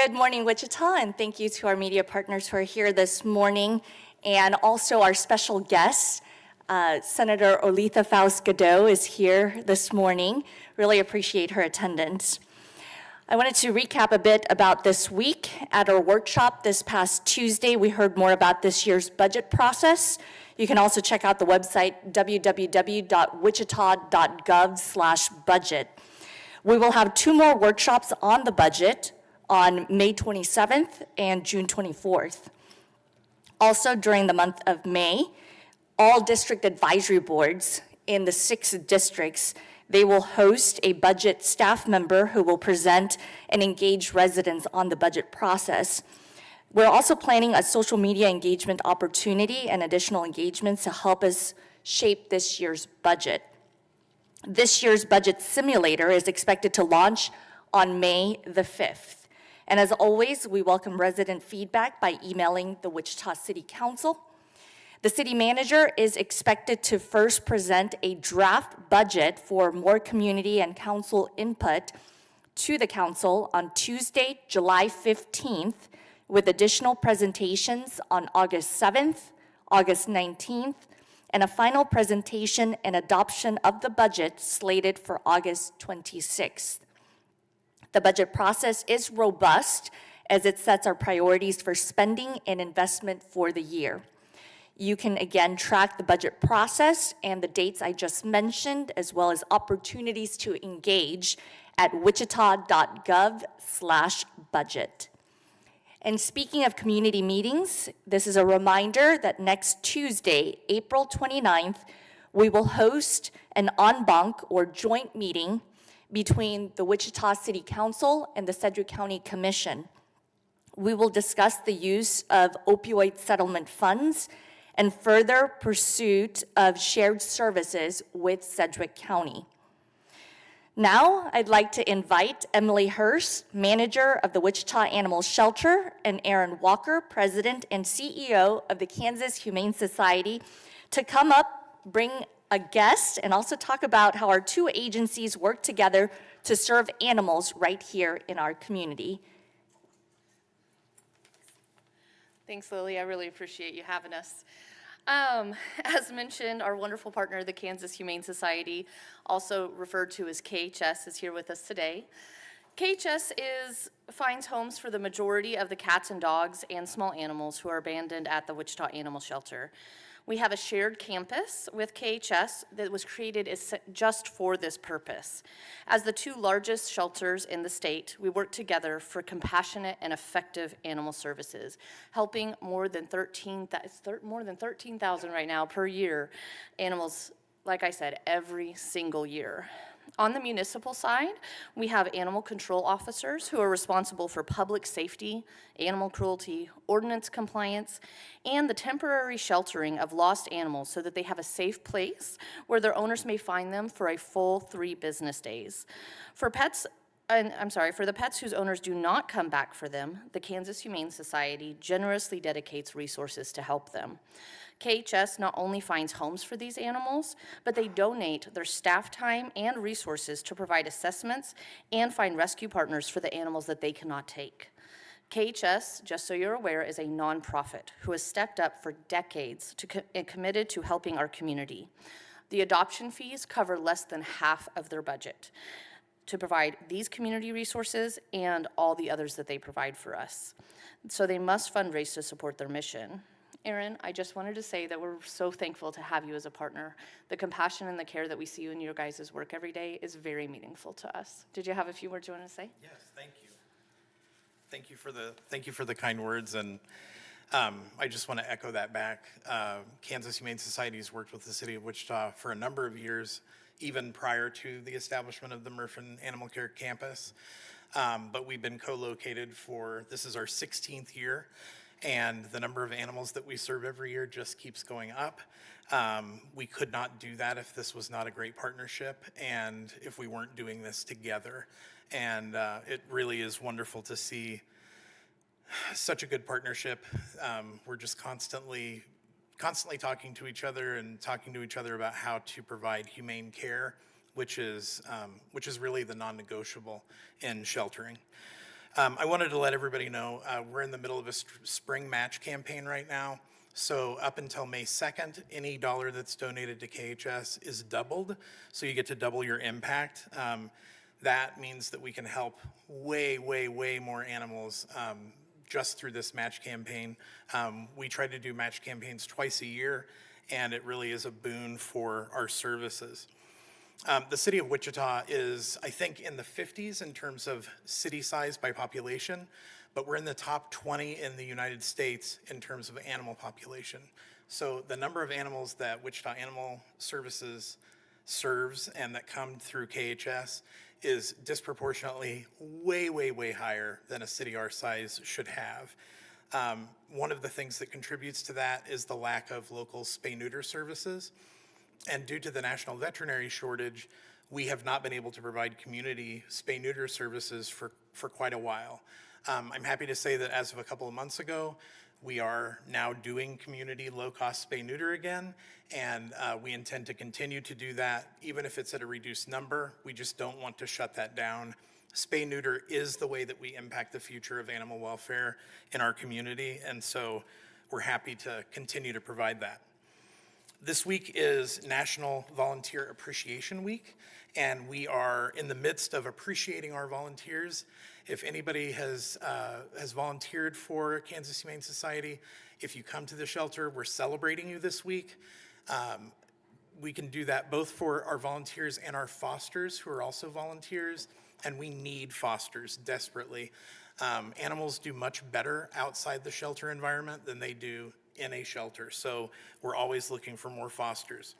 Good morning, Wichita, and thank you to our media partners who are here this morning, and also our special guest, Senator Olitha Faust-Godot is here this morning. Really appreciate her attendance. I wanted to recap a bit about this week. At our workshop this past Tuesday, we heard more about this year's budget process. You can also check out the website www.wichita.gov/budget. We will have 2 more workshops on the budget on May 27th and June 24th. Also, during the month of May, all district advisory boards in the 6 districts, they will host a budget staff member who will present and engage residents on the budget process. We're also planning a social media engagement opportunity and additional engagements to help us shape this year's budget. This year's budget simulator is expected to launch on May the 5th. And as always, we welcome resident feedback by emailing the Wichita City Council. The city manager is expected to first present a draft budget for more community and council input to the council on Tuesday, July 15th, with additional presentations on August 7th, August 19th, and a final presentation and adoption of the budget slated for August 26th. The budget process is robust as it sets our priorities for spending and investment for the year. You can again track the budget process and the dates I just mentioned, as well as opportunities to engage at wichita.gov/budget. And speaking of community meetings, this is a reminder that next Tuesday, April 29th, we will host an en banc or joint meeting between the Wichita City Council and the Sedgwick County Commission. We will discuss the use of opioid settlement funds and further pursuit of shared services with Sedgwick County. Now, I'd like to invite Emily Hurst, manager of the Wichita Animal Shelter, and Aaron Walker, president and CEO of the Kansas Humane Society, to come up, bring a guest, and also talk about how our 2 agencies work together to serve animals right here in our community. Thanks, Lily. I really appreciate you having us. As mentioned, our wonderful partner, the Kansas Humane Society, also referred to as KHS, is here with us today. KHS finds homes for the majority of the cats and dogs and small animals who are abandoned at the Wichita Animal Shelter. We have a shared campus with KHS that was created just for this purpose. As the 2 largest shelters in the state, we work together for compassionate and effective animal services, helping more than 13,000 right now per year animals, like I said, every single year. On the municipal side, we have animal control officers who are responsible for public safety, animal cruelty, ordinance compliance, and the temporary sheltering of lost animals so that they have a safe place where their owners may find them for a full 3 business days. For the pets whose owners do not come back for them, the Kansas Humane Society generously dedicates resources to help them. KHS not only finds homes for these animals, but they donate their staff time and resources to provide assessments and find rescue partners for the animals that they cannot take. KHS, just so you're aware, is a nonprofit who has stepped up for decades and committed to helping our community. The adoption fees cover less than half of their budget to provide these community resources and all the others that they provide for us. So they must fundraise to support their mission. Aaron, I just wanted to say that we're so thankful to have you as a partner. The compassion and the care that we see in your guys' work every day is very meaningful to us. Did you have a few words you want to say? Yes, thank you. Thank you for the kind words, and I just want to echo that back. Kansas Humane Society has worked with the city of Wichita for a number of years, even prior to the establishment of the Murphin Animal Care Campus. But we've been co-located this is our 16th year. And the number of animals that we serve every year just keeps going up. We could not do that if this was not a great partnership and if we weren't doing this together. And it really is wonderful to see such a good partnership. We're just constantly talking to each other about how to provide humane care, which is really the non-negotiable in sheltering. I wanted to let everybody know, we're in the middle of a spring match campaign right now. So up until May 2nd, any dollar that's donated to KHS is doubled, so you get to double your impact. That means that we can help way, way, way more animals just through this match campaign. We try to do match campaigns twice a year, and it really is a boon for our services. The city of Wichita is, I think, in the 50s in terms of city size by population, but we're in the top 20 in the United States in terms of animal population. So the number of animals that Wichita Animal Services serves and that come through KHS is disproportionately way, way, way higher than a city our size should have. One of the things that contributes to that is the lack of local spay-neuter services. And due to the national veterinary shortage, we have not been able to provide community spay-neuter services for quite a while. I'm happy to say that as of a couple of months ago, we are now doing community low-cost spay-neuter again, and we intend to continue to do that, even if it's at a reduced number. We just don't want to shut that down. Spay-neuter is the way that we impact the future of animal welfare in our community, and so we're happy to continue to provide that. This week is National Volunteer Appreciation Week, and we are in the midst of appreciating our volunteers. If anybody has volunteered for Kansas Humane Society, if you come to the shelter, we're celebrating you this week. We can do that both for our volunteers and our fosters who are also volunteers, and we need fosters desperately. Animals do much better outside the shelter environment than they do in a shelter, so we're always looking for more fosters.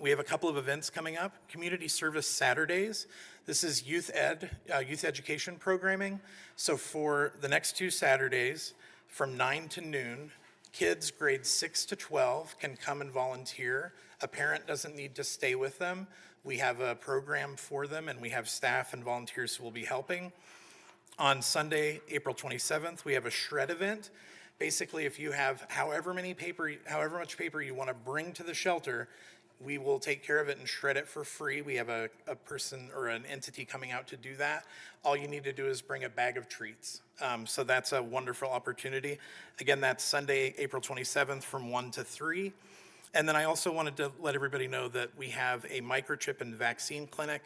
We have a couple of events coming up. Community Service Saturdays. This is youth education programming. So for the next 2 Saturdays, from 9 to noon, kids grades 6 to 12 can come and volunteer. A parent doesn't need to stay with them. We have a program for them, and we have staff and volunteers who will be helping. On Sunday, April 27th, we have a shred event. Basically, if you have however much paper you want to bring to the shelter, we will take care of it and shred it for free. We have a person or an entity coming out to do that. All you need to do is bring a bag of treats. So that's a wonderful opportunity. Again, that's Sunday, April 27th from 1 to 3. And then I also wanted to let everybody know that we have a microchip and vaccine clinic.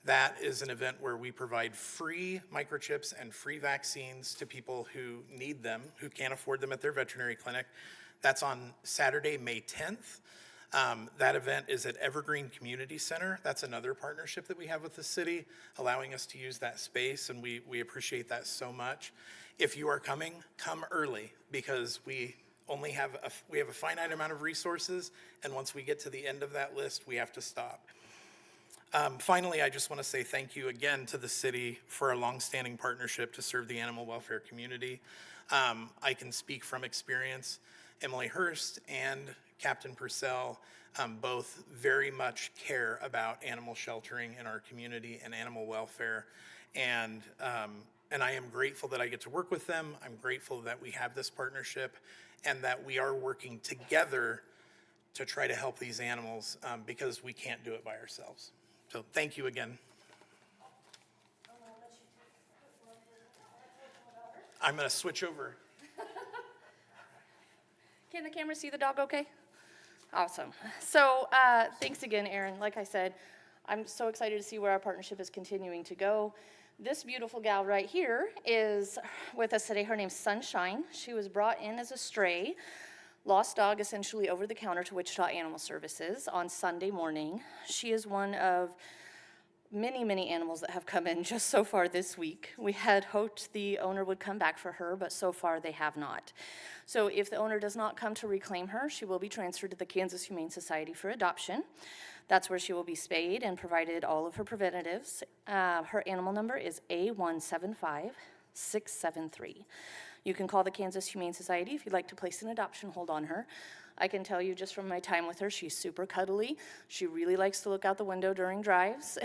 That is an event where we provide free microchips and free vaccines to people who need them, who can't afford them at their veterinary clinic. That's on Saturday, May 10th. That event is at Evergreen Community Center. That's another partnership that we have with the city, allowing us to use that space, and we appreciate that so much. If you are coming, come early, because we have a finite amount of resources, and once we get to the end of that list, we have to stop. Finally, I just want to say thank you again to the city for a longstanding partnership to serve the animal welfare community. I can speak from experience. Emily Hurst and Captain Purcell both very much care about animal sheltering in our community and animal welfare. And I am grateful that I get to work with them. I'm grateful that we have this partnership and that we are working together to try to help these animals because we can't do it by ourselves. So thank you again. I'm going to switch over. Can the camera see the dog okay? Awesome. So thanks again, Erin. Like I said, I'm so excited to see where our partnership is continuing to go. This beautiful gal right here is with us today. Her name's Sunshine. She was brought in as a stray, lost dog essentially over the counter to Wichita Animal Services on Sunday morning. She is one of many, many animals that have come in just so far this week. We had hoped the owner would come back for her, but so far they have not. So if the owner does not come to reclaim her, she will be transferred to the Kansas Humane Society for adoption. That's where she will be spayed and provided all of her preventatives. Her animal number is A175673. You can call the Kansas Humane Society if you'd like to place an adoption hold on her. I can tell you just from my time with her, she's super cuddly. She really likes to look out the window during drives,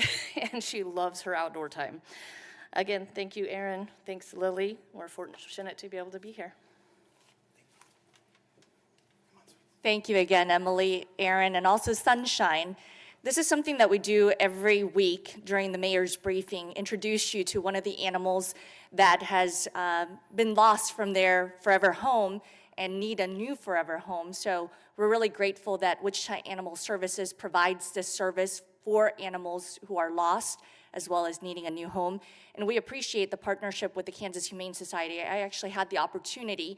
and she loves her outdoor time. Again, thank you, Erin. Thanks, Lily. We're fortunate to be able to be here. Thank you again, Emily, Erin, and also Sunshine. This is something that we do every week during the mayor's briefing, introduce you to one of the animals that has been lost from their forever home and need a new forever home. So we're really grateful that Wichita Animal Services provides this service for animals who are lost as well as needing a new home. And we appreciate the partnership with the Kansas Humane Society. I actually had the opportunity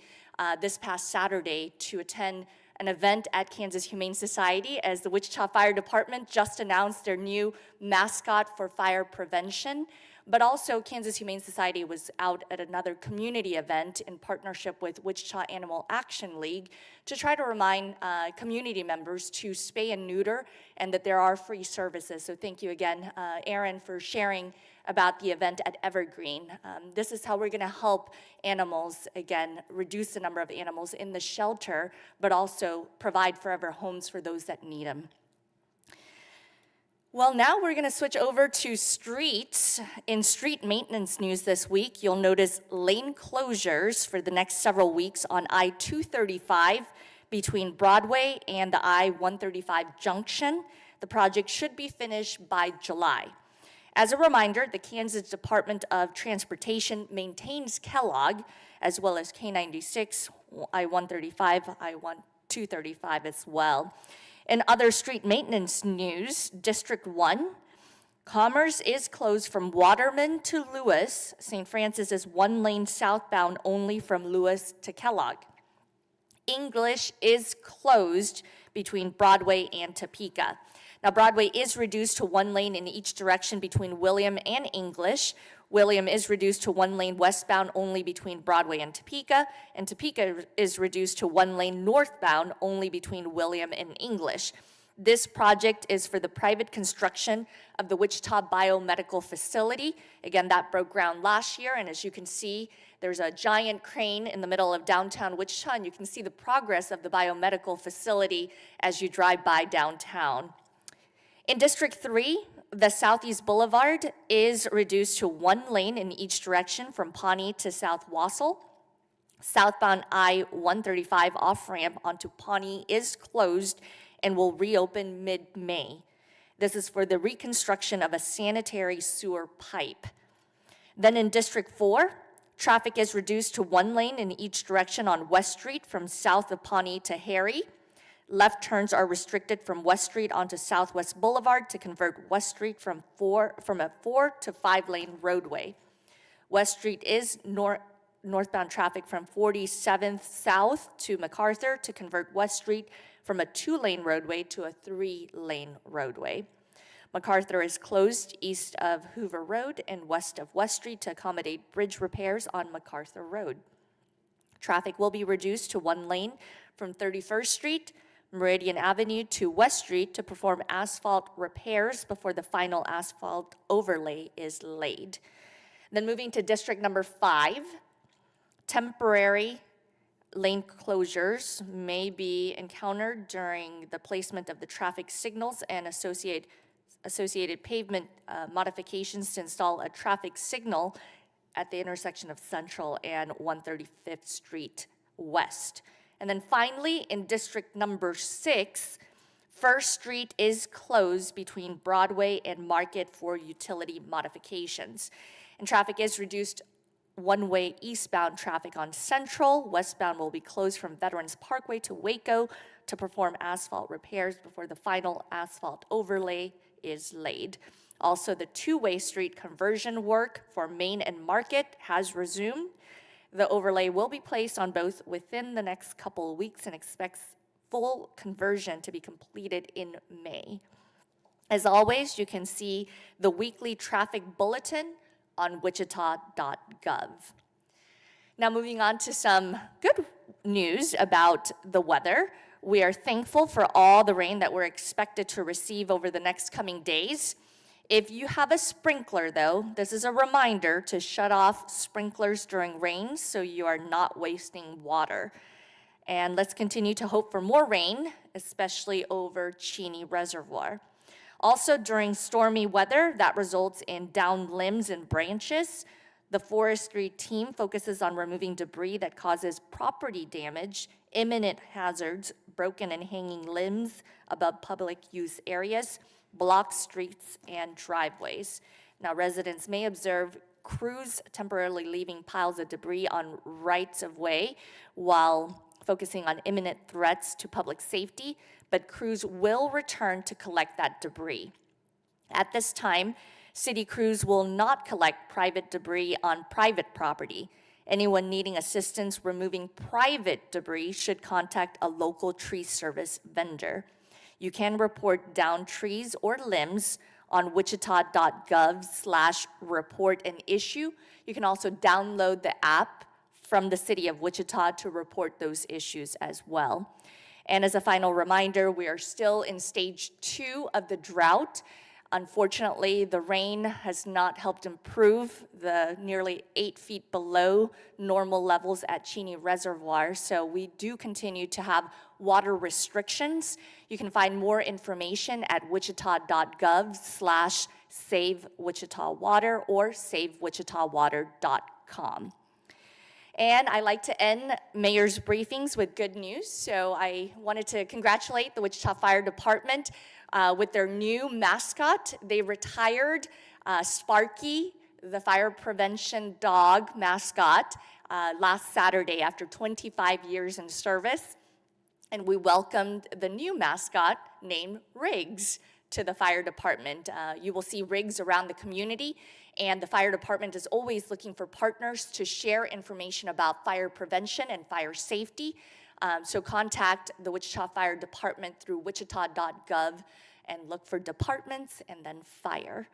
this past Saturday to attend an event at Kansas Humane Society as the Wichita Fire Department just announced their new mascot for fire prevention. But also Kansas Humane Society was out at another community event in partnership with Wichita Animal Action League to try to remind community members to spay and neuter and that there are free services. So thank you again, Aaron, for sharing about the event at Evergreen. This is how we're gonna help animals, again, reduce the number of animals in the shelter, but also provide forever homes for those that need them. Well, now we're gonna switch over to streets. In street maintenance news this week, you'll notice lane closures for the next several weeks on I-235 between Broadway and the I-135 junction. The project should be finished by July. As a reminder, the Kansas Department of Transportation maintains Kellogg, as well as K96, I-135, I-235 as well. In other street maintenance news, District 1, Commerce is closed from Waterman to Lewis. St. Francis is one lane southbound only from Lewis to Kellogg. English is closed between Broadway and Topeka. Now, Broadway is reduced to one lane in each direction between William and English. William is reduced to one lane westbound only between Broadway and Topeka is reduced to one lane northbound only between William and English. This project is for the private construction of the Wichita Biomedical Facility. Again, that broke ground last year, and as you can see, there's a giant crane in the middle of downtown Wichita, and you can see the progress of the biomedical facility as you drive by downtown. In District 3, the Southeast Boulevard is reduced to one lane in each direction from Pawnee to South Wassell. Southbound I-135 off-ramp onto Pawnee is closed and will reopen mid-May. This is for the reconstruction of a sanitary sewer pipe. Then in District 4, traffic is reduced to one lane in each direction on West Street from south of Pawnee to Harry. Left turns are restricted from West Street onto Southwest Boulevard to convert West Street from a 4 to 5 lane roadway. West Street is northbound traffic from 47th South to MacArthur to convert West Street from a 2-lane roadway to a 3-lane roadway. MacArthur is closed east of Hoover Road and west of West Street to accommodate bridge repairs on MacArthur Road. Traffic will be reduced to one lane from 31st Street, Meridian Avenue to West Street to perform asphalt repairs before the final asphalt overlay is laid. Then moving to District number 5, temporary lane closures may be encountered during the placement of the traffic signals and associated pavement modifications to install a traffic signal at the intersection of Central and 135th Street West. And then finally, in District number 6, First Street is closed between Broadway and Market for utility modifications. And traffic is reduced one-way eastbound traffic on Central. Westbound will be closed from Veterans Parkway to Waco to perform asphalt repairs before the final asphalt overlay is laid. Also, the two-way street conversion work for Main and Market has resumed. The overlay will be placed on both within the next couple of weeks and expects full conversion to be completed in May. As always, you can see the weekly traffic bulletin on wichita.gov. Now moving on to some good news about the weather. We are thankful for all the rain that we're expected to receive over the next coming days. If you have a sprinkler, though, this is a reminder to shut off sprinklers during rains so you are not wasting water. And let's continue to hope for more rain, especially over Cheney Reservoir. Also, during stormy weather that results in downed limbs and branches, the forestry team focuses on removing debris that causes property damage, imminent hazards, broken and hanging limbs above public use areas. block streets, and driveways. Now, residents may observe crews temporarily leaving piles of debris on rights-of-way while focusing on imminent threats to public safety, but crews will return to collect that debris. At this time, city crews will not collect private debris on private property. Anyone needing assistance removing private debris should contact a local tree service vendor. You can report downed trees or limbs on wichita.gov/report an issue. You can also download the app from the city of Wichita to report those issues as well. And as a final reminder, we are still in stage 2 of the drought. Unfortunately, the rain has not helped improve the nearly 8 feet below normal levels at Cheney Reservoir, so we do continue to have water restrictions. You can find more information at wichita.gov/SaveWichitaWater or SaveWichitaWater.com. And I like to end mayor's briefings with good news. So I wanted to congratulate the Wichita Fire Department with their new mascot. They retired Sparky, the fire prevention dog mascot, last Saturday after 25 years in service. And we welcomed the new mascot named Riggs to the fire department. You will see Riggs around the community, and the fire department is always looking for partners to share information about fire prevention and fire safety. So contact the Wichita Fire Department through wichita.gov and look for departments and then fire.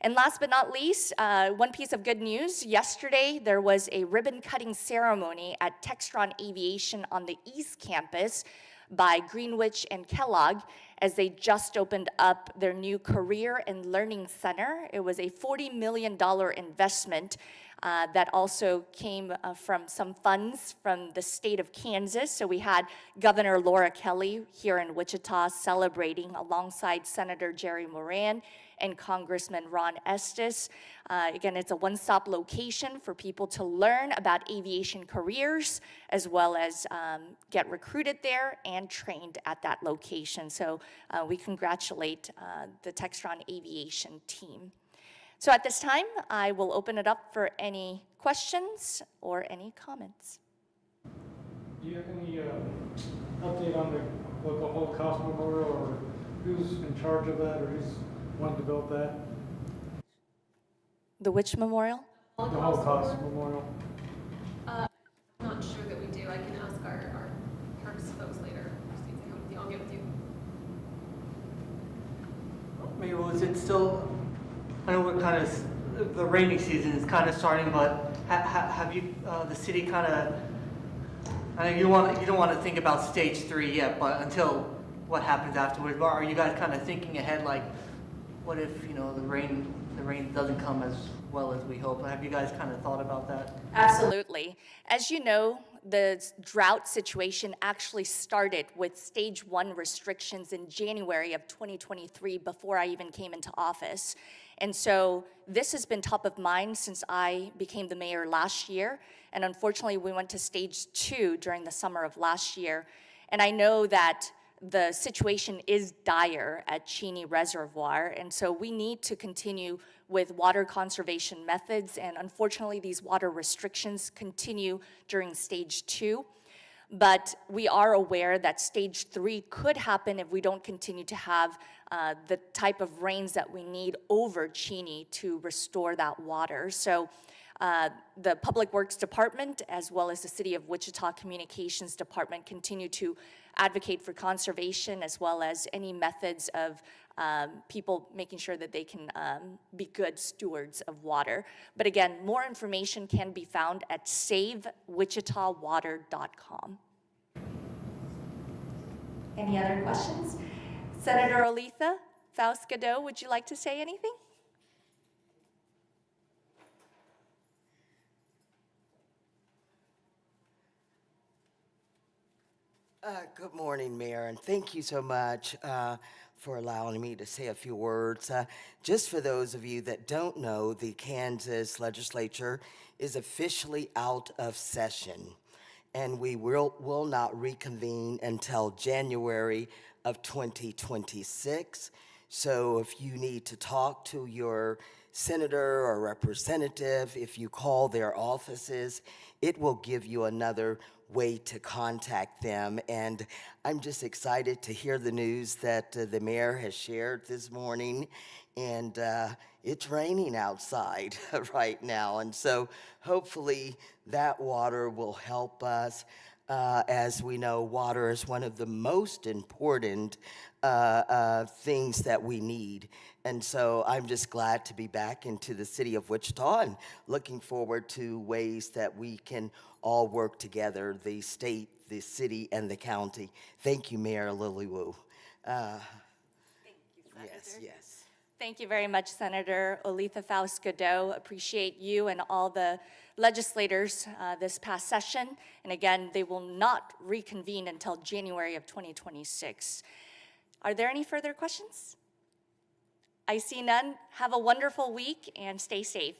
And last but not least, one piece of good news. Yesterday, there was a ribbon-cutting ceremony at Textron Aviation on the East Campus by Greenwich and Kellogg as they just opened up their new Career and Learning Center. It was a $40 million investment that also came from some funds from the state of Kansas. So we had Governor Laura Kelly here in Wichita celebrating alongside Senator Jerry Moran and Congressman Ron Estes. Again, it's a one-stop location for people to learn about aviation careers, as well as get recruited there and trained at that location. So we congratulate the Textron Aviation team. So at this time, I will open it up for any questions or any comments. Do you have any update on the Holocaust Memorial, or who's in charge of that, or who's one to develop that? The which memorial? The Holocaust Memorial. I'm not sure that we do. I can ask our parks folks later. See if they have anything. I'll get with you. Maybe was it still? I know we're kind of the rainy season is kind of starting, but have you the city kind of? I know you don't want to think about stage 3 yet, but until what happens afterwards. But are you guys kind of thinking ahead, like, what if the rain doesn't come as well as we hope? Have you guys kind of thought about that? Absolutely. As you know, the drought situation actually started with stage 1 restrictions in January of 2023 before I even came into office. And so this has been top of mind since I became the mayor last year. And unfortunately, we went to stage 2 during the summer of last year. And I know that the situation is dire at Cheney Reservoir. And so we need to continue with water conservation methods. And unfortunately, these water restrictions continue during stage 2. But we are aware that stage 3 could happen if we don't continue to have the type of rains that we need over Cheney to restore that water. So the Public Works Department, as well as the City of Wichita Communications Department, continue to advocate for conservation, as well as any methods of people making sure that they can be good stewards of water. But again, more information can be found at SaveWichitaWater.com. Any other questions? Senator Oletha Faust-Gadot, would you like to say anything? Good morning, Mayor, and thank you so much for allowing me to say a few words. Just for those of you that don't know, the Kansas legislature is officially out of session, and we will not reconvene until January of 2026. So if you need to talk to your senator or representative, if you call their offices, it will give you another way to contact them. And I'm just excited to hear the news that the mayor has shared this morning. And it's raining outside right now. And so hopefully that water will help us. As we know, water is one of the most important things that we need. And so I'm just glad to be back into the city of Wichita and looking forward to ways that we can all work together, the state, the city, and the county. Thank you, Mayor Lily-Wu. Thank you, Senator. Yes. Thank you very much, Senator Olitha Faust-Godot. Appreciate you and all the legislators this past session. And again, they will not reconvene until January of 2026. Are there any further questions? I see none. Have a wonderful week and stay safe.